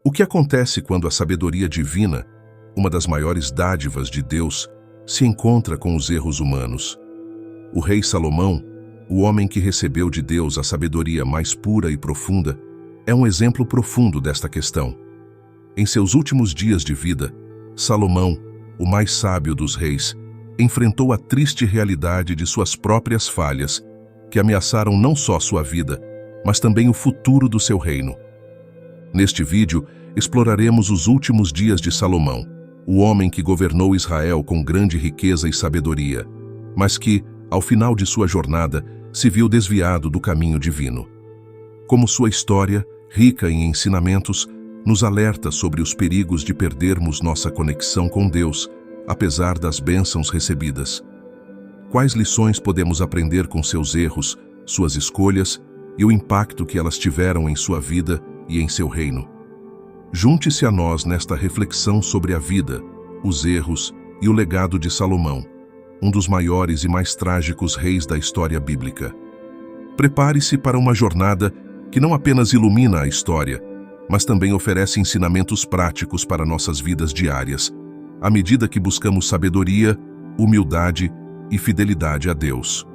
O que acontece quando a sabedoria divina, uma das maiores dádivas de Deus, se encontra com os erros humanos? O rei Salomão, o homem que recebeu de Deus a sabedoria mais pura e profunda, é um exemplo profundo desta questão. Em seus últimos dias de vida, Salomão, o mais sábio dos reis, enfrentou a triste realidade de suas próprias falhas, que ameaçaram não só sua vida, mas também o futuro do seu reino. Neste vídeo, exploraremos os últimos dias de Salomão, o homem que governou Israel com grande riqueza e sabedoria, mas que, ao final de sua jornada, se viu desviado do caminho divino. Como sua história, rica em ensinamentos, nos alerta sobre os perigos de perdermos nossa conexão com Deus, apesar das bênçãos recebidas. Quais lições podemos aprender com seus erros, suas escolhas e o impacto que elas tiveram em sua vida e em seu reino? Junte-se a nós nesta reflexão sobre a vida, os erros e o legado de Salomão, um dos maiores e mais trágicos reis da história bíblica. Prepare-se para uma jornada que não apenas ilumina a história, mas também oferece ensinamentos práticos para nossas vidas diárias, à medida que buscamos sabedoria, humildade e fidelidade a Deus.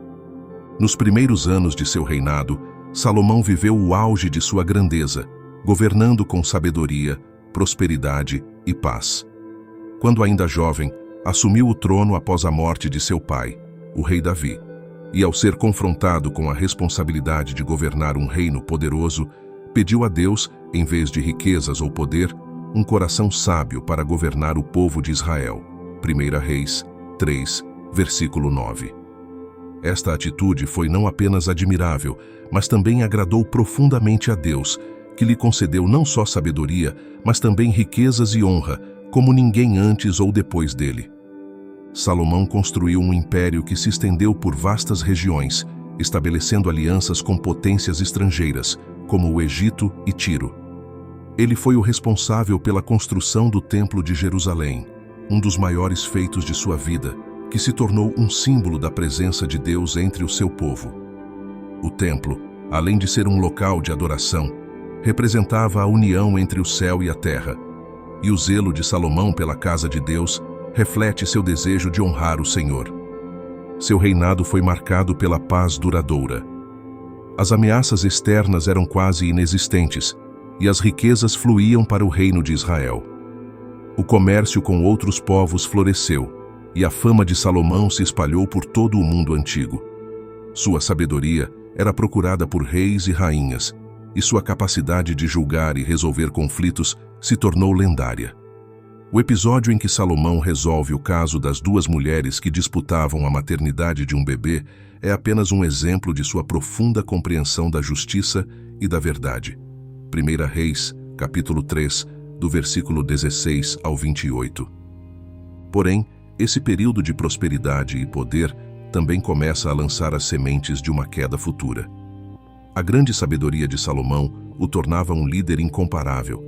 Nos primeiros anos de seu reinado, Salomão viveu o auge de sua grandeza, governando com sabedoria, prosperidade e paz. Quando ainda jovem, assumiu o trono após a morte de seu pai, o rei Davi, e ao ser confrontado com a responsabilidade de governar um reino poderoso, pediu a Deus, em vez de riquezas ou poder, um coração sábio para governar o povo de Israel. 1 Reis 3, versículo 9. Esta atitude foi não apenas admirável, mas também agradou profundamente a Deus, que lhe concedeu não só sabedoria, mas também riquezas e honra, como ninguém antes ou depois dele. Salomão construiu um império que se estendeu por vastas regiões, estabelecendo alianças com potências estrangeiras, como o Egito e Tiro. Ele foi o responsável pela construção do Templo de Jerusalém, um dos maiores feitos de sua vida, que se tornou um símbolo da presença de Deus entre o seu povo. O templo, além de ser um local de adoração, representava a união entre o céu e a terra, e o zelo de Salomão pela casa de Deus reflete seu desejo de honrar o Senhor. Seu reinado foi marcado pela paz duradoura. As ameaças externas eram quase inexistentes, e as riquezas fluíam para o reino de Israel. O comércio com outros povos floresceu, e a fama de Salomão se espalhou por todo o mundo antigo. Sua sabedoria era procurada por reis e rainhas, e sua capacidade de julgar e resolver conflitos se tornou lendária. O episódio em que Salomão resolve o caso das duas mulheres que disputavam a maternidade de um bebê é apenas um exemplo de sua profunda compreensão da justiça e da verdade. 1 Reis, capítulo 3, do versículo 16 ao 28. Porém, esse período de prosperidade e poder também começa a lançar as sementes de uma queda futura. A grande sabedoria de Salomão o tornava um líder incomparável,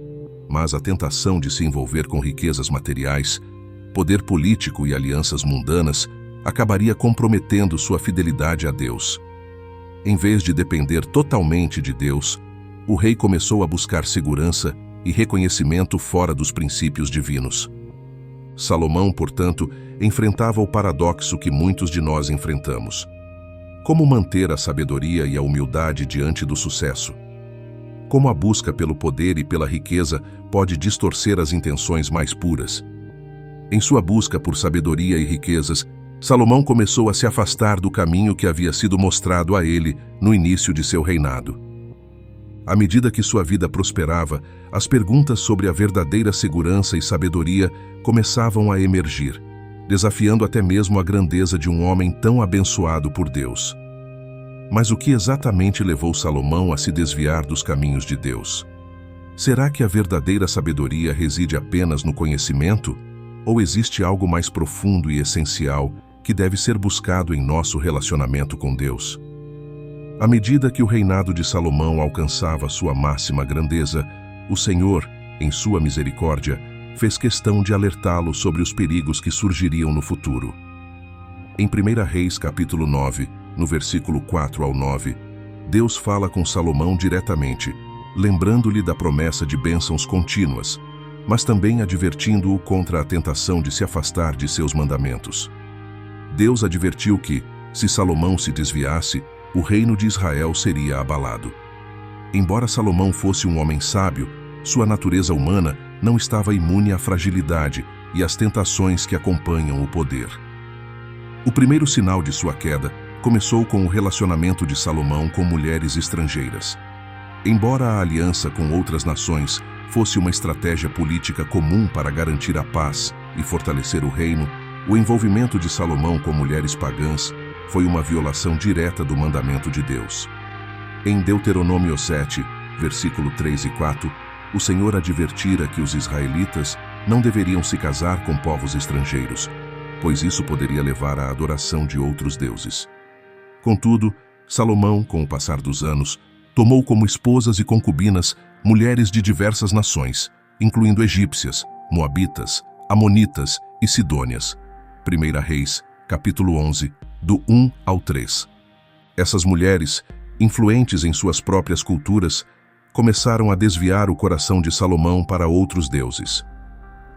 mas a tentação de se envolver com riquezas materiais, poder político e alianças mundanas acabaria comprometendo sua fidelidade a Deus. Em vez de depender totalmente de Deus, o rei começou a buscar segurança e reconhecimento fora dos princípios divinos. Salomão, portanto, enfrentava o paradoxo que muitos de nós enfrentamos. Como manter a sabedoria e a humildade diante do sucesso? Como a busca pelo poder e pela riqueza pode distorcer as intenções mais puras? Em sua busca por sabedoria e riquezas, Salomão começou a se afastar do caminho que havia sido mostrado a ele no início de seu reinado. À medida que sua vida prosperava, as perguntas sobre a verdadeira segurança e sabedoria começavam a emergir, desafiando até mesmo a grandeza de um homem tão abençoado por Deus. Mas o que exatamente levou Salomão a se desviar dos caminhos de Deus? Será que a verdadeira sabedoria reside apenas no conhecimento? Ou existe algo mais profundo e essencial que deve ser buscado em nosso relacionamento com Deus? À medida que o reinado de Salomão alcançava sua máxima grandeza, o Senhor, em sua misericórdia, fez questão de alertá-lo sobre os perigos que surgiriam no futuro. Em 1 Reis, capítulo 9, no versículo 4 ao 9, Deus fala com Salomão diretamente, lembrando-lhe da promessa de bênçãos contínuas, mas também advertindo-o contra a tentação de se afastar de seus mandamentos. Deus advertiu que, se Salomão se desviasse, o reino de Israel seria abalado. Embora Salomão fosse um homem sábio, sua natureza humana não estava imune à fragilidade e às tentações que acompanham o poder. O primeiro sinal de sua queda começou com o relacionamento de Salomão com mulheres estrangeiras. Embora a aliança com outras nações fosse uma estratégia política comum para garantir a paz e fortalecer o reino, o envolvimento de Salomão com mulheres pagãs foi uma violação direta do mandamento de Deus. Em Deuteronômio 7, versículo 3 e 4, o Senhor advertira que os israelitas não deveriam se casar com povos estrangeiros, pois isso poderia levar à adoração de outros deuses. Contudo, Salomão, com o passar dos anos, tomou como esposas e concubinas mulheres de diversas nações, incluindo egípcias, moabitas, amonitas e sidônias. 1 Reis, capítulo 11, do 1 ao 3. Essas mulheres, influentes em suas próprias culturas, começaram a desviar o coração de Salomão para outros deuses.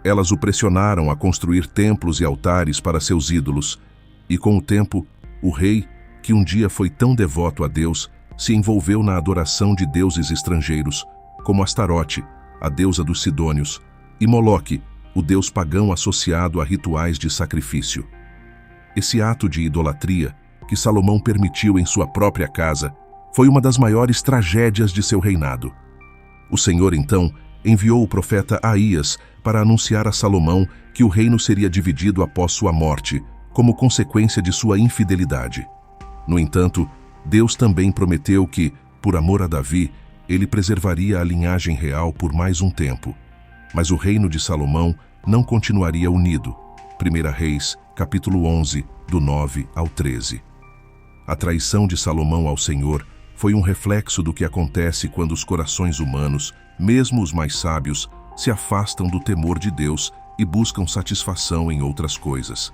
Elas o pressionaram a construir templos e altares para seus ídolos, e com o tempo, o rei, que um dia foi tão devoto a Deus, se envolveu na adoração de deuses estrangeiros, como Astarote, a deusa dos Sidônios, e Moloque, o deus pagão associado a rituais de sacrifício. Esse ato de idolatria, que Salomão permitiu em sua própria casa, foi uma das maiores tragédias de seu reinado. O Senhor, então, enviou o profeta Aías para anunciar a Salomão que o reino seria dividido após sua morte, como consequência de sua infidelidade. No entanto, Deus também prometeu que, por amor a Davi, ele preservaria a linhagem real por mais um tempo. Mas o reino de Salomão não continuaria unido. 1 Reis, capítulo 11, do 9 ao 13. A traição de Salomão ao Senhor foi um reflexo do que acontece quando os corações humanos, mesmo os mais sábios, se afastam do temor de Deus e buscam satisfação em outras coisas.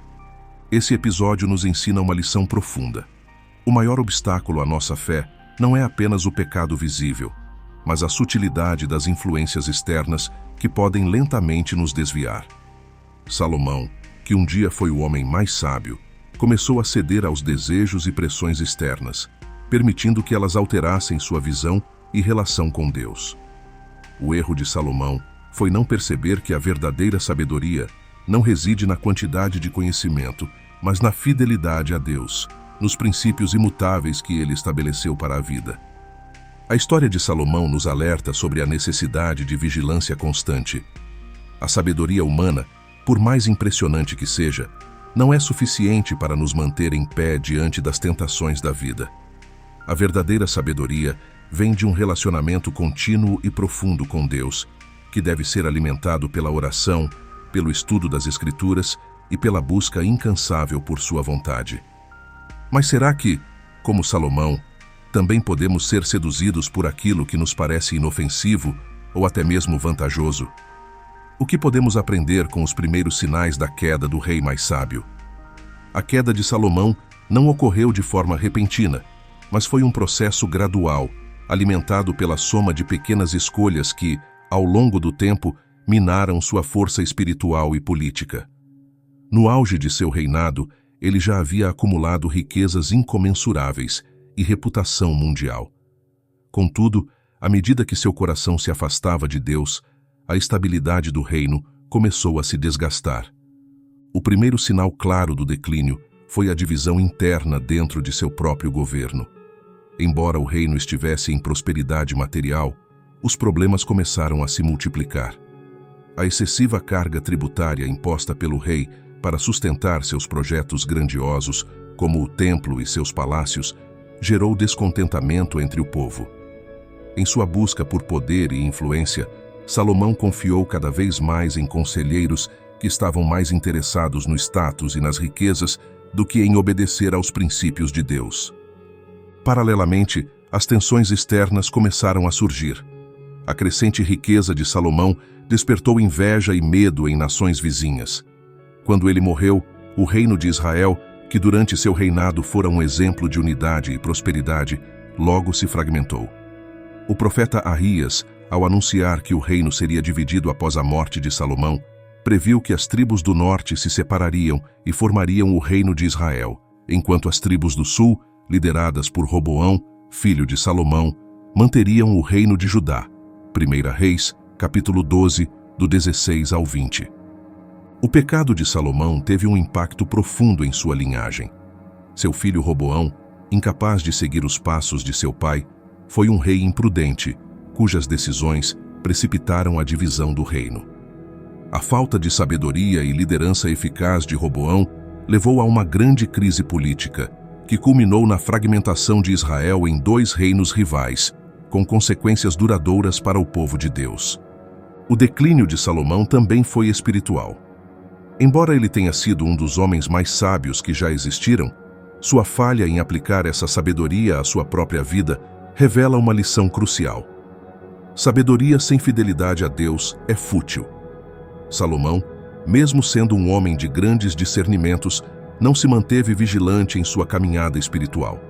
Esse episódio nos ensina uma lição profunda. O maior obstáculo à nossa fé não é apenas o pecado visível, mas a sutilidade das influências externas que podem lentamente nos desviar. Salomão, que um dia foi o homem mais sábio, começou a ceder aos desejos e pressões externas, permitindo que elas alterassem sua visão e relação com Deus. O erro de Salomão foi não perceber que a verdadeira sabedoria não reside na quantidade de conhecimento, mas na fidelidade a Deus, nos princípios imutáveis que ele estabeleceu para a vida. A história de Salomão nos alerta sobre a necessidade de vigilância constante. A sabedoria humana, por mais impressionante que seja, não é suficiente para nos manter em pé diante das tentações da vida. A verdadeira sabedoria vem de um relacionamento contínuo e profundo com Deus, que deve ser alimentado pela oração, pelo estudo das Escrituras e pela busca incansável por sua vontade. Mas será que, como Salomão, também podemos ser seduzidos por aquilo que nos parece inofensivo ou até mesmo vantajoso? O que podemos aprender com os primeiros sinais da queda do rei mais sábio? A queda de Salomão não ocorreu de forma repentina, mas foi um processo gradual, alimentado pela soma de pequenas escolhas que, ao longo do tempo, minaram sua força espiritual e política. No auge de seu reinado, ele já havia acumulado riquezas incomensuráveis e reputação mundial. Contudo, à medida que seu coração se afastava de Deus, a estabilidade do reino começou a se desgastar. O primeiro sinal claro do declínio foi a divisão interna dentro de seu próprio governo. Embora o reino estivesse em prosperidade material, os problemas começaram a se multiplicar. A excessiva carga tributária imposta pelo rei para sustentar seus projetos grandiosos, como o templo e seus palácios, gerou descontentamento entre o povo. Em sua busca por poder e influência, Salomão confiou cada vez mais em conselheiros que estavam mais interessados no status e nas riquezas do que em obedecer aos princípios de Deus. Paralelamente, as tensões externas começaram a surgir. A crescente riqueza de Salomão despertou inveja e medo em nações vizinhas. Quando ele morreu, o reino de Israel, que durante seu reinado fora um exemplo de unidade e prosperidade, logo se fragmentou. O profeta Ahias, ao anunciar que o reino seria dividido após a morte de Salomão, previu que as tribos do norte se separariam e formariam o reino de Israel, enquanto as tribos do sul, lideradas por Roboão, filho de Salomão, manteriam o reino de Judá. 1 Reis, capítulo 12, do 16 ao 20. O pecado de Salomão teve um impacto profundo em sua linhagem. Seu filho Roboão, incapaz de seguir os passos de seu pai, foi um rei imprudente, cujas decisões precipitaram a divisão do reino. A falta de sabedoria e liderança eficaz de Roboão levou a uma grande crise política, que culminou na fragmentação de Israel em 2 reinos rivais, com consequências duradouras para o povo de Deus. O declínio de Salomão também foi espiritual. Embora ele tenha sido um dos homens mais sábios que já existiram, sua falha em aplicar essa sabedoria à sua própria vida revela uma lição crucial. Sabedoria sem fidelidade a Deus é fútil. Salomão, mesmo sendo um homem de grandes discernimentos, não se manteve vigilante em sua caminhada espiritual.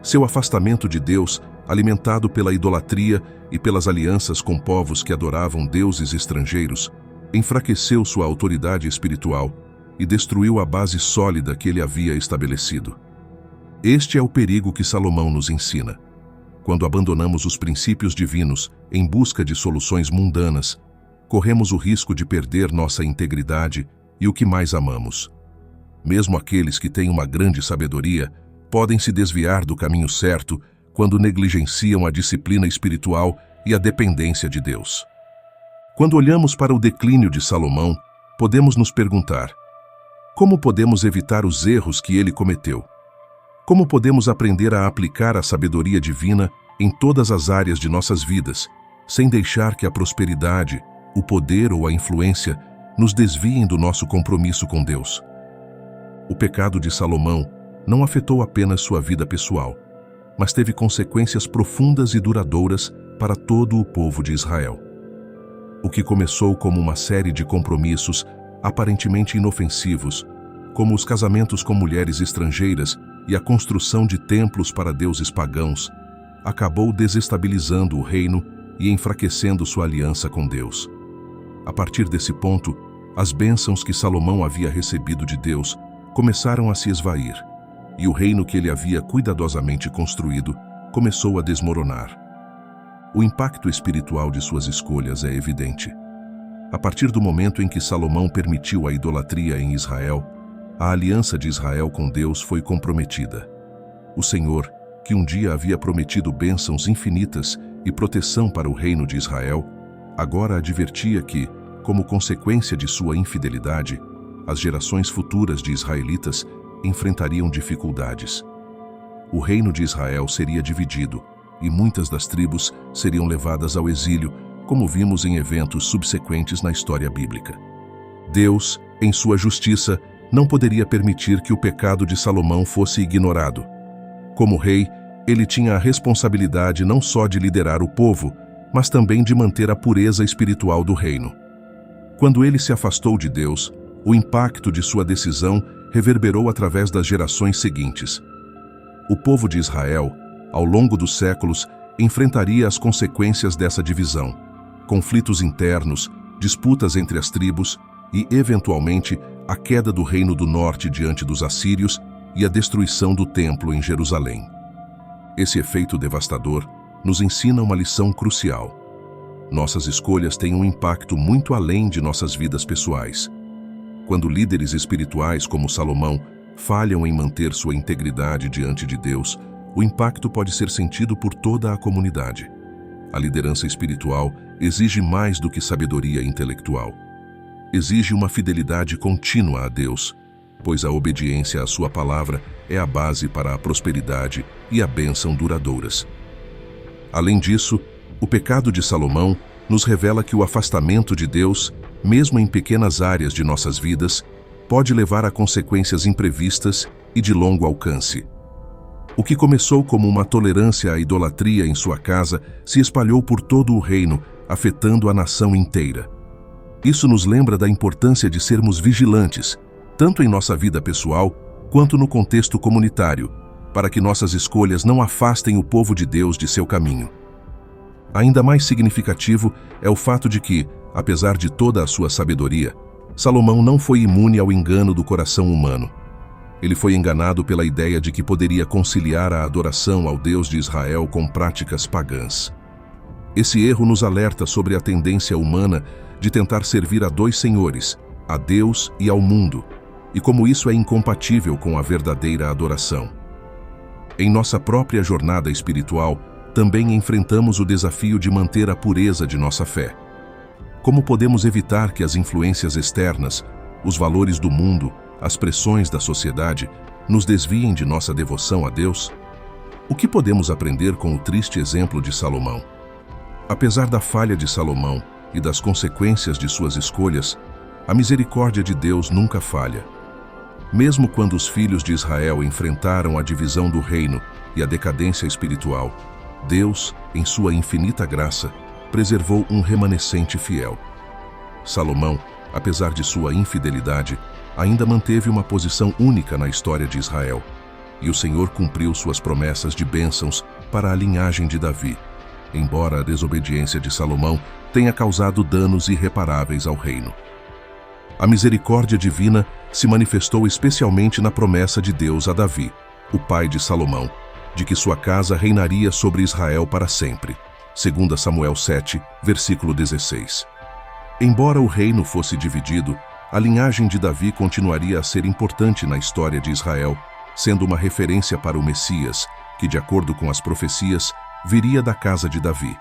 Seu afastamento de Deus, alimentado pela idolatria e pelas alianças com povos que adoravam deuses estrangeiros, enfraqueceu sua autoridade espiritual e destruiu a base sólida que ele havia estabelecido. Este é o perigo que Salomão nos ensina. Quando abandonamos os princípios divinos em busca de soluções mundanas, corremos o risco de perder nossa integridade e o que mais amamos. Mesmo aqueles que têm uma grande sabedoria podem se desviar do caminho certo quando negligenciam a disciplina espiritual e a dependência de Deus. Quando olhamos para o declínio de Salomão, podemos nos perguntar: como podemos evitar os erros que ele cometeu? Como podemos aprender a aplicar a sabedoria divina em todas as áreas de nossas vidas, sem deixar que a prosperidade, o poder ou a influência nos desviem do nosso compromisso com Deus? O pecado de Salomão não afetou apenas sua vida pessoal, mas teve consequências profundas e duradouras para todo o povo de Israel. O que começou como uma série de compromissos aparentemente inofensivos, como os casamentos com mulheres estrangeiras e a construção de templos para deuses pagãos, acabou desestabilizando o reino e enfraquecendo sua aliança com Deus. A partir desse ponto, as bênçãos que Salomão havia recebido de Deus começaram a se esvair, e o reino que ele havia cuidadosamente construído começou a desmoronar. O impacto espiritual de suas escolhas é evidente. A partir do momento em que Salomão permitiu a idolatria em Israel, a aliança de Israel com Deus foi comprometida. O Senhor, que um dia havia prometido bênçãos infinitas e proteção para o reino de Israel, agora advertia que, como consequência de sua infidelidade, as gerações futuras de israelitas enfrentariam dificuldades. O reino de Israel seria dividido e muitas das tribos seriam levadas ao exílio, como vimos em eventos subsequentes na história bíblica. Deus, em sua justiça, não poderia permitir que o pecado de Salomão fosse ignorado. Como rei, ele tinha a responsabilidade não só de liderar o povo, mas também de manter a pureza espiritual do reino. Quando ele se afastou de Deus, o impacto de sua decisão reverberou através das gerações seguintes. O povo de Israel, ao longo dos séculos, enfrentaria as consequências dessa divisão: conflitos internos, disputas entre as tribos e, eventualmente, a queda do reino do norte diante dos assírios e a destruição do templo em Jerusalém. Esse efeito devastador nos ensina uma lição crucial. Nossas escolhas têm um impacto muito além de nossas vidas pessoais. Quando líderes espirituais como Salomão falham em manter sua integridade diante de Deus, o impacto pode ser sentido por toda a comunidade. A liderança espiritual exige mais do que sabedoria intelectual. Exige uma fidelidade contínua a Deus, pois a obediência à sua palavra é a base para a prosperidade e a bênção duradouras. Além disso, o pecado de Salomão nos revela que o afastamento de Deus, mesmo em pequenas áreas de nossas vidas, pode levar a consequências imprevistas e de longo alcance. O que começou como uma tolerância à idolatria em sua casa se espalhou por todo o reino, afetando a nação inteira. Isso nos lembra da importância de sermos vigilantes, tanto em nossa vida pessoal quanto no contexto comunitário, para que nossas escolhas não afastem o povo de Deus de seu caminho. Ainda mais significativo é o fato de que, apesar de toda a sua sabedoria, Salomão não foi imune ao engano do coração humano. Ele foi enganado pela ideia de que poderia conciliar a adoração ao Deus de Israel com práticas pagãs. Esse erro nos alerta sobre a tendência humana de tentar servir a dois senhores, a Deus e ao mundo, e como isso é incompatível com a verdadeira adoração. Em nossa própria jornada espiritual, também enfrentamos o desafio de manter a pureza de nossa fé. Como podemos evitar que as influências externas, os valores do mundo, as pressões da sociedade, nos desviem de nossa devoção a Deus? O que podemos aprender com o triste exemplo de Salomão? Apesar da falha de Salomão e das consequências de suas escolhas, a misericórdia de Deus nunca falha. Mesmo quando os filhos de Israel enfrentaram a divisão do reino e a decadência espiritual, Deus, em sua infinita graça, preservou um remanescente fiel. Salomão, apesar de sua infidelidade, ainda manteve uma posição única na história de Israel, e o Senhor cumpriu suas promessas de bênçãos para a linhagem de Davi, embora a desobediência de Salomão tenha causado danos irreparáveis ao reino. A misericórdia divina se manifestou especialmente na promessa de Deus a Davi, o pai de Salomão, de que sua casa reinaria sobre Israel para sempre. 2 Samuel 7, versículo 16. Embora o reino fosse dividido, a linhagem de Davi continuaria a ser importante na história de Israel, sendo uma referência para o Messias, que, de acordo com as profecias, viria da casa de Davi.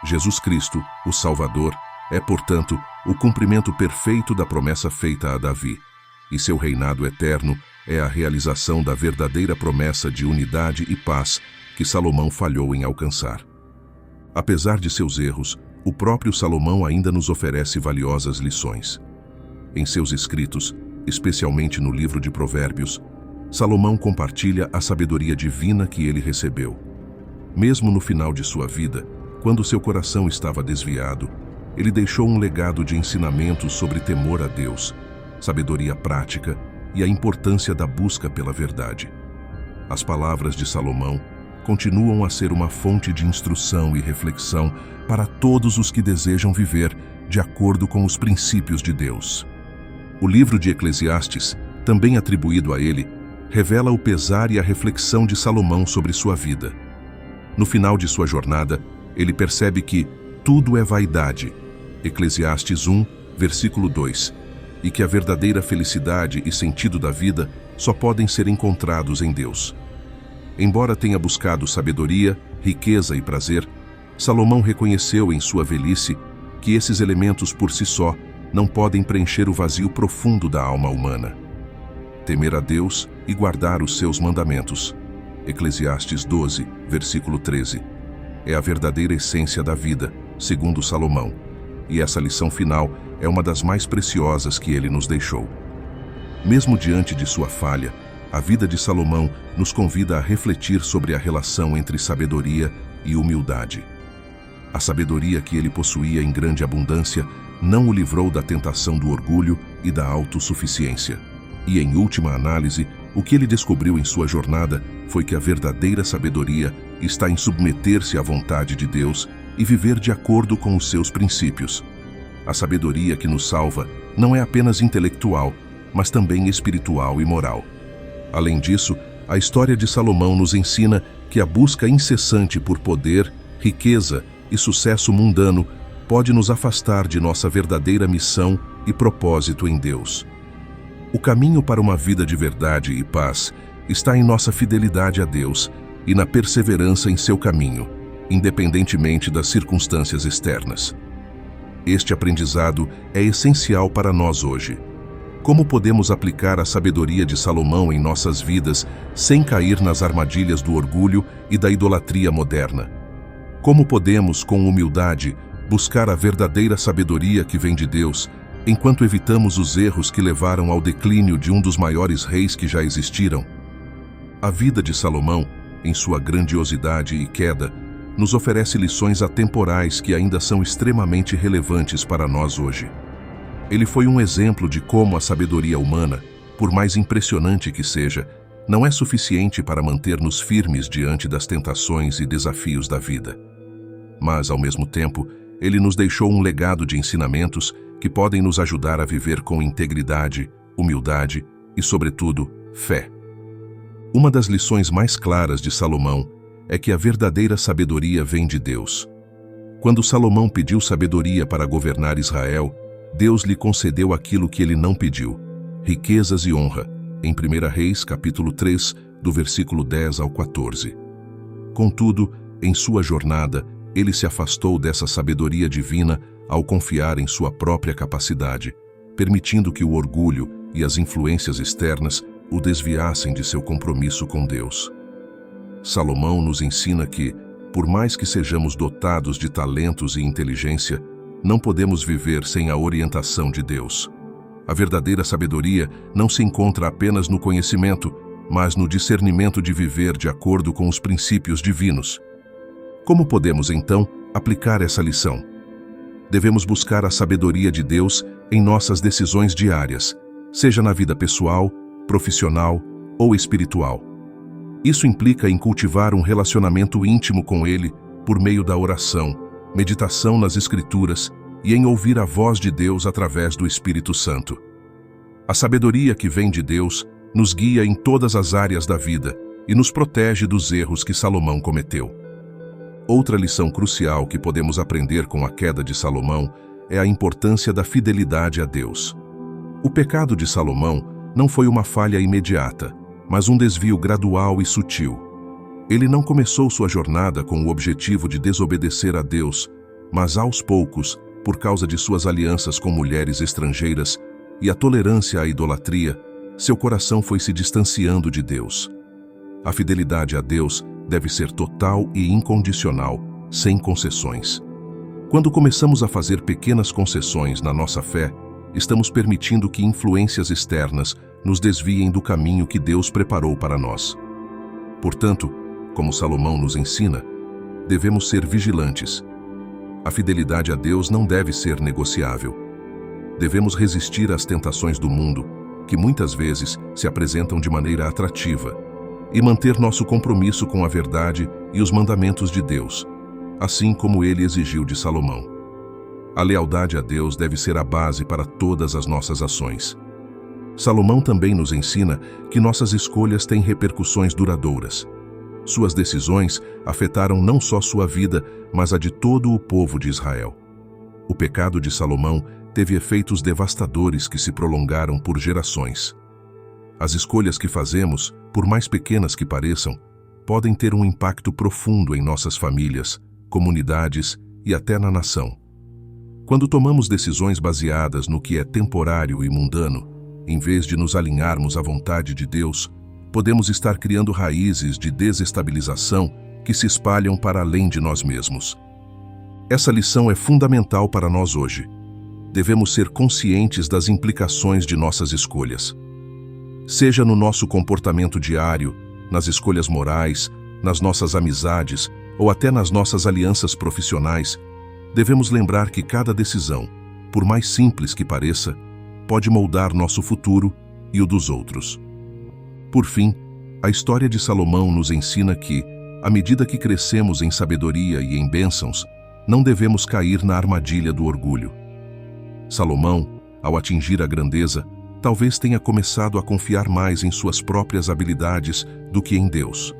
Jesus Cristo, o Salvador, é, portanto, o cumprimento perfeito da promessa feita a Davi, e seu reinado eterno é a realização da verdadeira promessa de unidade e paz que Salomão falhou em alcançar. Apesar de seus erros, o próprio Salomão ainda nos oferece valiosas lições. Em seus escritos, especialmente no livro de Provérbios, Salomão compartilha a sabedoria divina que ele recebeu. Mesmo no final de sua vida, quando seu coração estava desviado, ele deixou um legado de ensinamentos sobre temor a Deus, sabedoria prática e a importância da busca pela verdade. As palavras de Salomão continuam a ser uma fonte de instrução e reflexão para todos os que desejam viver de acordo com os princípios de Deus. O livro de Eclesiastes, também atribuído a ele, revela o pesar e a reflexão de Salomão sobre sua vida. No final de sua jornada, ele percebe que tudo é vaidade, Eclesiastes 1, versículo 2, e que a verdadeira felicidade e sentido da vida só podem ser encontrados em Deus. Embora tenha buscado sabedoria, riqueza e prazer, Salomão reconheceu em sua velhice que esses elementos por si só não podem preencher o vazio profundo da alma humana. Temer a Deus e guardar os seus mandamentos, Eclesiastes 12, versículo 13, é a verdadeira essência da vida, segundo Salomão, e essa lição final é uma das mais preciosas que ele nos deixou. Mesmo diante de sua falha, a vida de Salomão nos convida a refletir sobre a relação entre sabedoria e humildade. A sabedoria que ele possuía em grande abundância não o livrou da tentação do orgulho e da autossuficiência. E, em última análise, o que ele descobriu em sua jornada foi que a verdadeira sabedoria está em submeter-se à vontade de Deus e viver de acordo com os seus princípios. A sabedoria que nos salva não é apenas intelectual, mas também espiritual e moral. Além disso, a história de Salomão nos ensina que a busca incessante por poder, riqueza e sucesso mundano pode nos afastar de nossa verdadeira missão e propósito em Deus. O caminho para uma vida de verdade e paz está em nossa fidelidade a Deus e na perseverança em seu caminho, independentemente das circunstâncias externas. Este aprendizado é essencial para nós hoje. Como podemos aplicar a sabedoria de Salomão em nossas vidas sem cair nas armadilhas do orgulho e da idolatria moderna? Como podemos, com humildade, buscar a verdadeira sabedoria que vem de Deus, enquanto evitamos os erros que levaram ao declínio de um dos maiores reis que já existiram? A vida de Salomão, em sua grandiosidade e queda, nos oferece lições atemporais que ainda são extremamente relevantes para nós hoje. Ele foi um exemplo de como a sabedoria humana, por mais impressionante que seja, não é suficiente para manter-nos firmes diante das tentações e desafios da vida. mas, ao mesmo tempo, ele nos deixou um legado de ensinamentos que podem nos ajudar a viver com integridade, humildade e, sobretudo, fé. Uma das lições mais claras de Salomão é que a verdadeira sabedoria vem de Deus. Quando Salomão pediu sabedoria para governar Israel, Deus lhe concedeu aquilo que ele não pediu: riquezas e honra, em 1 Reis, capítulo 3, do versículo 10 ao 14. Contudo, em sua jornada, ele se afastou dessa sabedoria divina ao confiar em sua própria capacidade, permitindo que o orgulho e as influências externas o desviassem de seu compromisso com Deus. Salomão nos ensina que, por mais que sejamos dotados de talentos e inteligência, não podemos viver sem a orientação de Deus. A verdadeira sabedoria não se encontra apenas no conhecimento, mas no discernimento de viver de acordo com os princípios divinos. Como podemos, então, aplicar essa lição? Devemos buscar a sabedoria de Deus em nossas decisões diárias, seja na vida pessoal, profissional ou espiritual. Isso implica em cultivar um relacionamento íntimo com Ele por meio da oração, meditação nas Escrituras e em ouvir a voz de Deus através do Espírito Santo. A sabedoria que vem de Deus nos guia em todas as áreas da vida e nos protege dos erros que Salomão cometeu. Outra lição crucial que podemos aprender com a queda de Salomão é a importância da fidelidade a Deus. O pecado de Salomão não foi uma falha imediata, mas um desvio gradual e sutil. Ele não começou sua jornada com o objetivo de desobedecer a Deus, mas aos poucos, por causa de suas alianças com mulheres estrangeiras e a tolerância à idolatria, seu coração foi se distanciando de Deus. A fidelidade a Deus deve ser total e incondicional, sem concessões. Quando começamos a fazer pequenas concessões na nossa fé, estamos permitindo que influências externas nos desviem do caminho que Deus preparou para nós. Portanto, como Salomão nos ensina, devemos ser vigilantes. A fidelidade a Deus não deve ser negociável. Devemos resistir às tentações do mundo, que muitas vezes se apresentam de maneira atrativa, e manter nosso compromisso com a verdade e os mandamentos de Deus, assim como ele exigiu de Salomão. A lealdade a Deus deve ser a base para todas as nossas ações. Salomão também nos ensina que nossas escolhas têm repercussões duradouras. Suas decisões afetaram não só sua vida, mas a de todo o povo de Israel. O pecado de Salomão teve efeitos devastadores que se prolongaram por gerações. As escolhas que fazemos, por mais pequenas que pareçam, podem ter um impacto profundo em nossas famílias, comunidades e até na nação. Quando tomamos decisões baseadas no que é temporário e mundano, em vez de nos alinharmos à vontade de Deus, podemos estar criando raízes de desestabilização que se espalham para além de nós mesmos. Essa lição é fundamental para nós hoje. Devemos ser conscientes das implicações de nossas escolhas. Seja no nosso comportamento diário, nas escolhas morais, nas nossas amizades ou até nas nossas alianças profissionais, devemos lembrar que cada decisão, por mais simples que pareça, pode moldar nosso futuro e o dos outros. Por fim, a história de Salomão nos ensina que, à medida que crescemos em sabedoria e em bênçãos, não devemos cair na armadilha do orgulho. Salomão, ao atingir a grandeza, talvez tenha começado a confiar mais em suas próprias habilidades do que em Deus.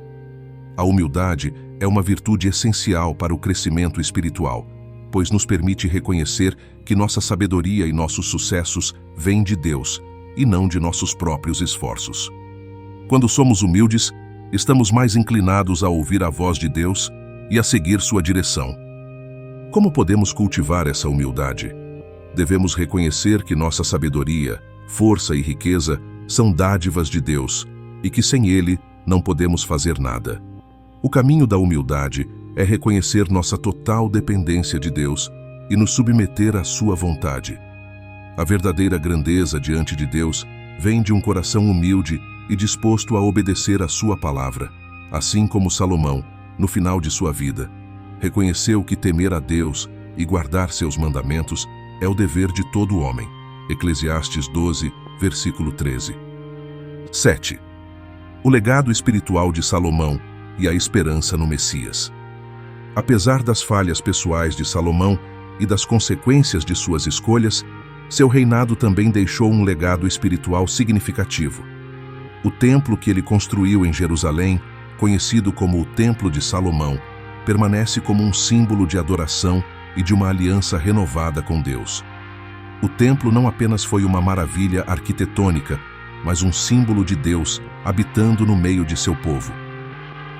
A humildade é uma virtude essencial para o crescimento espiritual, pois nos permite reconhecer que nossa sabedoria e nossos sucessos vêm de Deus e não de nossos próprios esforços. Quando somos humildes, estamos mais inclinados a ouvir a voz de Deus e a seguir sua direção. Como podemos cultivar essa humildade? Devemos reconhecer que nossa sabedoria, força e riqueza são dádivas de Deus e que sem Ele não podemos fazer nada. O caminho da humildade é reconhecer nossa total dependência de Deus e nos submeter à sua vontade. A verdadeira grandeza diante de Deus vem de um coração humilde e disposto a obedecer à sua palavra, assim como Salomão, no final de sua vida, reconheceu que temer a Deus e guardar seus mandamentos é o dever de todo homem. Eclesiastes 12, versículo 13. 7. O legado espiritual de Salomão e a esperança no Messias. Apesar das falhas pessoais de Salomão e das consequências de suas escolhas, seu reinado também deixou um legado espiritual significativo. O templo que ele construiu em Jerusalém, conhecido como o Templo de Salomão, permanece como um símbolo de adoração e de uma aliança renovada com Deus. O templo não apenas foi uma maravilha arquitetônica, mas um símbolo de Deus habitando no meio de seu povo.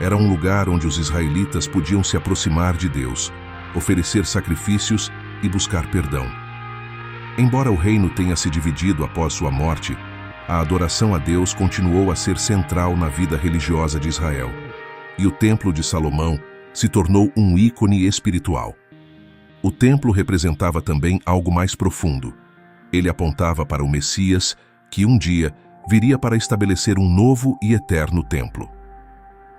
Era um lugar onde os israelitas podiam se aproximar de Deus, oferecer sacrifícios e buscar perdão. Embora o reino tenha se dividido após sua morte, a adoração a Deus continuou a ser central na vida religiosa de Israel, e o Templo de Salomão se tornou um ícone espiritual. O templo representava também algo mais profundo. Ele apontava para o Messias, que um dia viria para estabelecer um novo e eterno templo.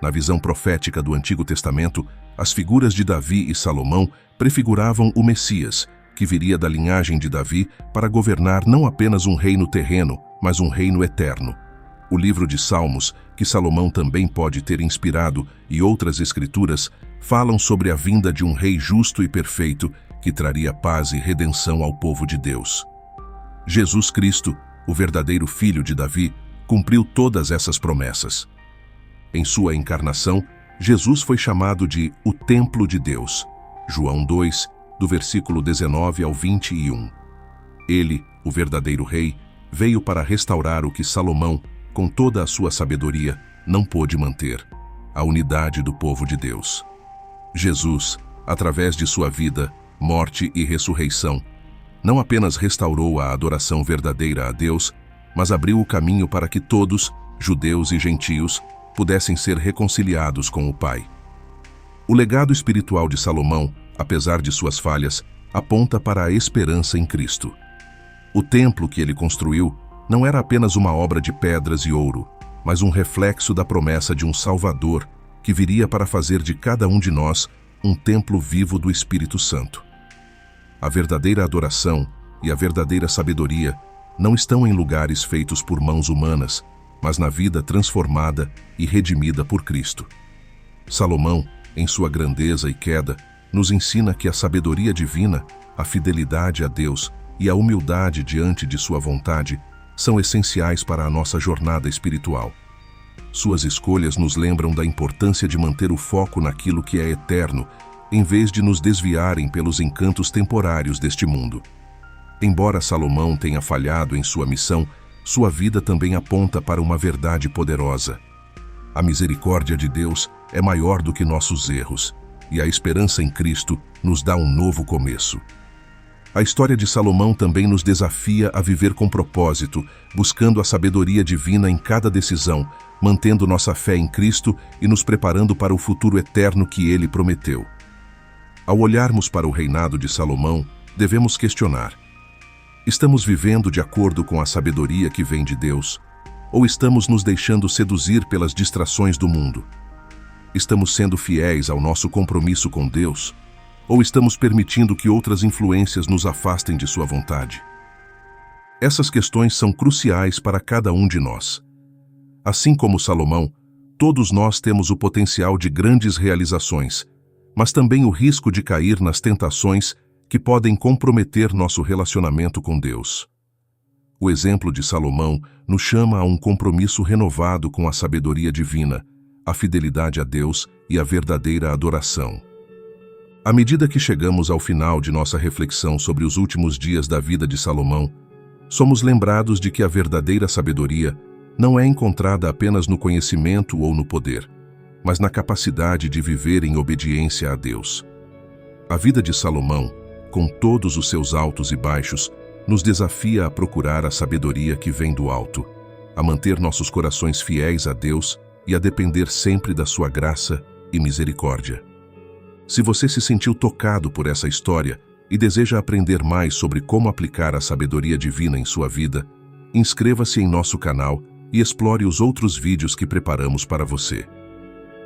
Na visão profética do Antigo Testamento, as figuras de Davi e Salomão prefiguravam o Messias, que viria da linhagem de Davi para governar não apenas um reino terreno, mas um reino eterno. O livro de Salmos, que Salomão também pode ter inspirado, e outras escrituras, falam sobre a vinda de um rei justo e perfeito que traria paz e redenção ao povo de Deus. Jesus Cristo, o verdadeiro filho de Davi, cumpriu todas essas promessas. Em sua encarnação, Jesus foi chamado de o Templo de Deus. João 2, do versículo 19 ao 21. Ele, o verdadeiro rei, veio para restaurar o que Salomão, com toda a sua sabedoria, não pôde manter: a unidade do povo de Deus. Jesus, através de sua vida, morte e ressurreição, não apenas restaurou a adoração verdadeira a Deus, mas abriu o caminho para que todos, judeus e gentios, pudessem ser reconciliados com o Pai. O legado espiritual de Salomão, apesar de suas falhas, aponta para a esperança em Cristo. O templo que ele construiu não era apenas uma obra de pedras e ouro, mas um reflexo da promessa de um Salvador que viria para fazer de cada um de nós um templo vivo do Espírito Santo. A verdadeira adoração e a verdadeira sabedoria não estão em lugares feitos por mãos humanas, mas na vida transformada e redimida por Cristo. Salomão, em sua grandeza e queda, nos ensina que a sabedoria divina, a fidelidade a Deus e a humildade diante de sua vontade são essenciais para a nossa jornada espiritual. Suas escolhas nos lembram da importância de manter o foco naquilo que é eterno, em vez de nos desviarem pelos encantos temporários deste mundo. Embora Salomão tenha falhado em sua missão, sua vida também aponta para uma verdade poderosa. A misericórdia de Deus é maior do que nossos erros, e a esperança em Cristo nos dá um novo começo. A história de Salomão também nos desafia a viver com propósito, buscando a sabedoria divina em cada decisão, mantendo nossa fé em Cristo e nos preparando para o futuro eterno que Ele prometeu. Ao olharmos para o reinado de Salomão, devemos questionar: estamos vivendo de acordo com a sabedoria que vem de Deus? Ou estamos nos deixando seduzir pelas distrações do mundo? Estamos sendo fiéis ao nosso compromisso com Deus? Ou estamos permitindo que outras influências nos afastem de sua vontade? Essas questões são cruciais para cada um de nós. Assim como Salomão, todos nós temos o potencial de grandes realizações, mas também o risco de cair nas tentações que podem comprometer nosso relacionamento com Deus. O exemplo de Salomão nos chama a um compromisso renovado com a sabedoria divina, a fidelidade a Deus e a verdadeira adoração. À medida que chegamos ao final de nossa reflexão sobre os últimos dias da vida de Salomão, somos lembrados de que a verdadeira sabedoria não é encontrada apenas no conhecimento ou no poder, mas na capacidade de viver em obediência a Deus. A vida de Salomão, com todos os seus altos e baixos, nos desafia a procurar a sabedoria que vem do alto, a manter nossos corações fiéis a Deus e a depender sempre da sua graça e misericórdia. Se você se sentiu tocado por essa história e deseja aprender mais sobre como aplicar a sabedoria divina em sua vida, inscreva-se em nosso canal e explore os outros vídeos que preparamos para você.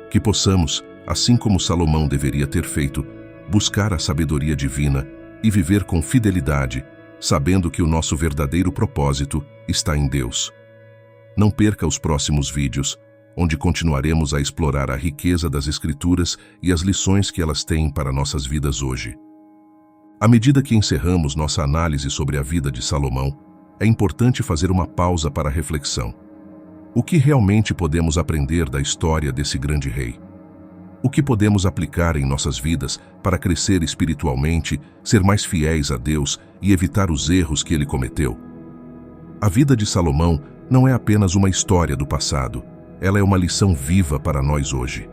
Que possamos, assim como Salomão deveria ter feito, buscar a sabedoria divina e viver com fidelidade, sabendo que o nosso verdadeiro propósito está em Deus. Não perca os próximos vídeos, onde continuaremos a explorar a riqueza das Escrituras e as lições que elas têm para nossas vidas hoje. À medida que encerramos nossa análise sobre a vida de Salomão, é importante fazer uma pausa para a reflexão. O que realmente podemos aprender da história desse grande rei? O que podemos aplicar em nossas vidas para crescer espiritualmente, ser mais fiéis a Deus e evitar os erros que ele cometeu? A vida de Salomão não é apenas uma história do passado, ela é uma lição viva para nós hoje.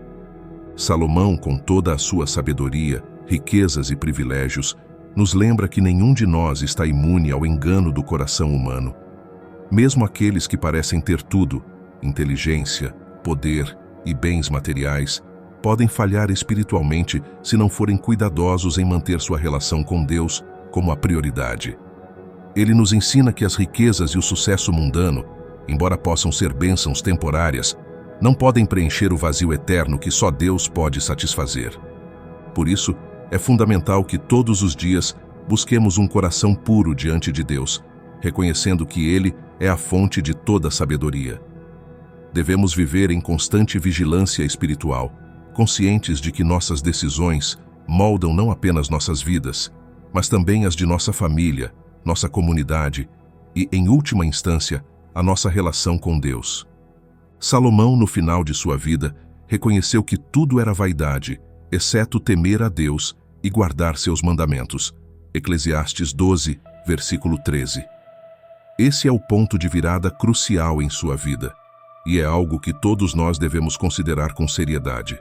Salomão, com toda a sua sabedoria, riquezas e privilégios, nos lembra que nenhum de nós está imune ao engano do coração humano. Mesmo aqueles que parecem ter tudo, inteligência, poder e bens materiais, podem falhar espiritualmente se não forem cuidadosos em manter sua relação com Deus como a prioridade. Ele nos ensina que as riquezas e o sucesso mundano, embora possam ser bênçãos temporárias, não podem preencher o vazio eterno que só Deus pode satisfazer. Por isso, é fundamental que todos os dias busquemos um coração puro diante de Deus, reconhecendo que Ele é a fonte de toda sabedoria. Devemos viver em constante vigilância espiritual, conscientes de que nossas decisões moldam não apenas nossas vidas, mas também as de nossa família, nossa comunidade e, em última instância, a nossa relação com Deus. Salomão, no final de sua vida, reconheceu que tudo era vaidade, exceto temer a Deus e guardar seus mandamentos. Eclesiastes 12, versículo 13. Esse é o ponto de virada crucial em sua vida, e é algo que todos nós devemos considerar com seriedade.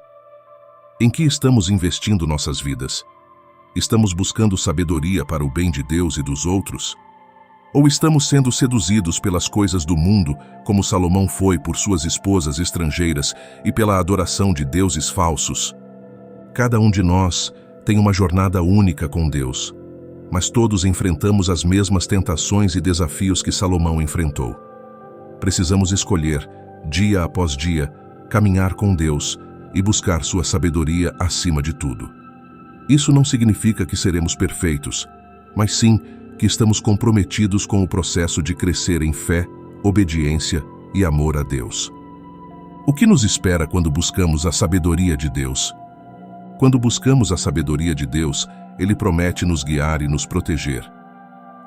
Em que estamos investindo nossas vidas? Estamos buscando sabedoria para o bem de Deus e dos outros? Ou estamos sendo seduzidos pelas coisas do mundo, como Salomão foi por suas esposas estrangeiras e pela adoração de deuses falsos? Cada um de nós tem uma jornada única com Deus, mas todos enfrentamos as mesmas tentações e desafios que Salomão enfrentou. Precisamos escolher, dia após dia, caminhar com Deus e buscar sua sabedoria acima de tudo. Isso não significa que seremos perfeitos, mas sim que estamos comprometidos com o processo de crescer em fé, obediência e amor a Deus. O que nos espera quando buscamos a sabedoria de Deus? Quando buscamos a sabedoria de Deus, Ele promete nos guiar e nos proteger.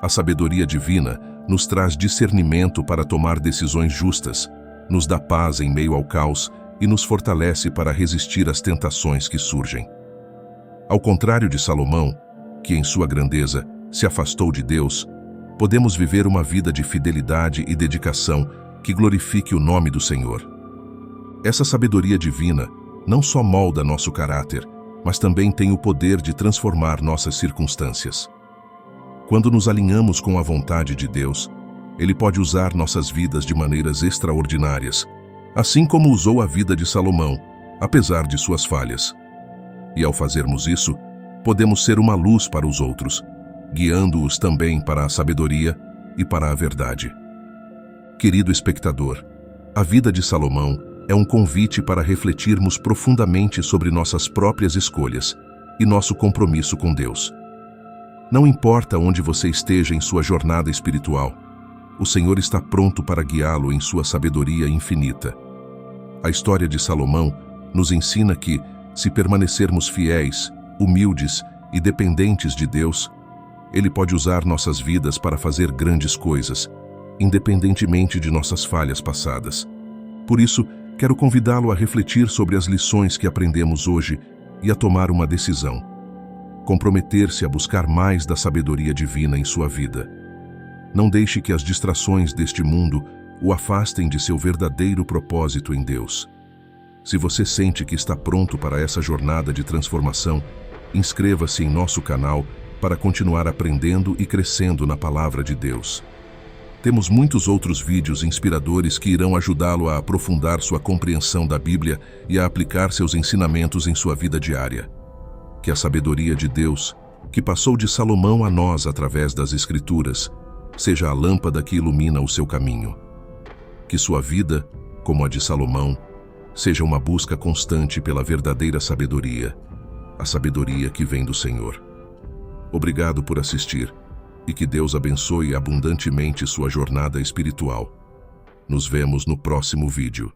A sabedoria divina nos traz discernimento para tomar decisões justas, nos dá paz em meio ao caos e nos fortalece para resistir às tentações que surgem. Ao contrário de Salomão, que em sua grandeza se afastou de Deus, podemos viver uma vida de fidelidade e dedicação que glorifique o nome do Senhor. Essa sabedoria divina não só molda nosso caráter, mas também tem o poder de transformar nossas circunstâncias. Quando nos alinhamos com a vontade de Deus, Ele pode usar nossas vidas de maneiras extraordinárias, assim como usou a vida de Salomão, apesar de suas falhas. E ao fazermos isso, podemos ser uma luz para os outros, guiando-os também para a sabedoria e para a verdade. Querido espectador, a vida de Salomão é um convite para refletirmos profundamente sobre nossas próprias escolhas e nosso compromisso com Deus. Não importa onde você esteja em sua jornada espiritual, o Senhor está pronto para guiá-lo em sua sabedoria infinita. A história de Salomão nos ensina que, se permanecermos fiéis, humildes e dependentes de Deus, Ele pode usar nossas vidas para fazer grandes coisas, independentemente de nossas falhas passadas. Por isso, quero convidá-lo a refletir sobre as lições que aprendemos hoje e a tomar uma decisão. Comprometer-se a buscar mais da sabedoria divina em sua vida. Não deixe que as distrações deste mundo o afastem de seu verdadeiro propósito em Deus. Se você sente que está pronto para essa jornada de transformação, inscreva-se em nosso canal para continuar aprendendo e crescendo na Palavra de Deus. Temos muitos outros vídeos inspiradores que irão ajudá-lo a aprofundar sua compreensão da Bíblia e a aplicar seus ensinamentos em sua vida diária. Que a sabedoria de Deus, que passou de Salomão a nós através das Escrituras, seja a lâmpada que ilumina o seu caminho. Que sua vida, como a de Salomão, seja uma busca constante pela verdadeira sabedoria, a sabedoria que vem do Senhor. Obrigado por assistir e que Deus abençoe abundantemente sua jornada espiritual. Nos vemos no próximo vídeo.